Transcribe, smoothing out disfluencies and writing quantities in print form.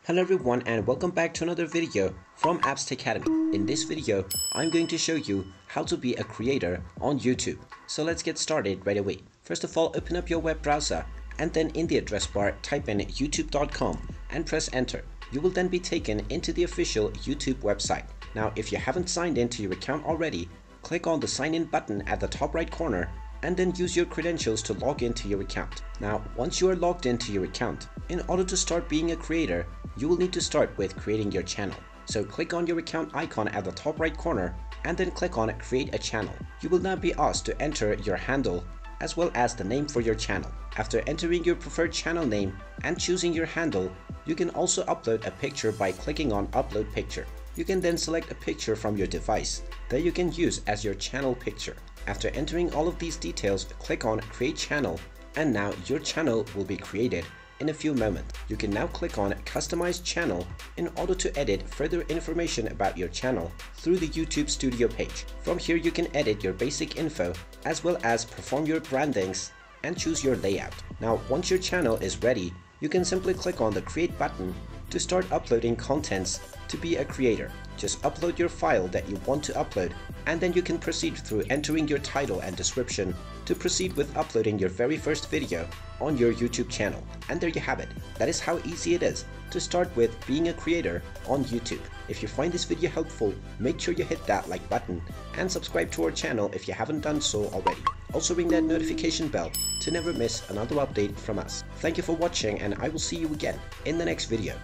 Hello everyone and welcome back to another video from Apps Academy. In this video, I'm going to show you how to be a creator on YouTube. So let's get started right away. First of all, open up your web browser and then in the address bar type in youtube.com and press enter. You will then be taken into the official YouTube website. Now if you haven't signed into your account already, click on the sign in button at the top right corner and then use your credentials to log into your account. Now once you are logged into your account, in order to start being a creator, you will need to start with creating your channel. So click on your account icon at the top right corner and then click on create a channel. You will now be asked to enter your handle as well as the name for your channel. After entering your preferred channel name and choosing your handle, you can also upload a picture by clicking on upload picture. You can then select a picture from your device that you can use as your channel picture. After entering all of these details, click on create channel and now your channel will be created in a few moments. You can now click on customize channel in order to edit further information about your channel through the YouTube Studio page. From here you can edit your basic info as well as perform your brandings and choose your layout. Now once your channel is ready, you can simply click on the create button to start uploading contents to be a creator. Just upload your file that you want to upload and then you can proceed through entering your title and description to proceed with uploading your very first video on your YouTube channel. And there you have it. That is how easy it is to start with being a creator on YouTube. If you find this video helpful, make sure you hit that like button and subscribe to our channel if you haven't done so already. Also ring that notification bell to never miss another update from us. Thank you for watching and I will see you again in the next video.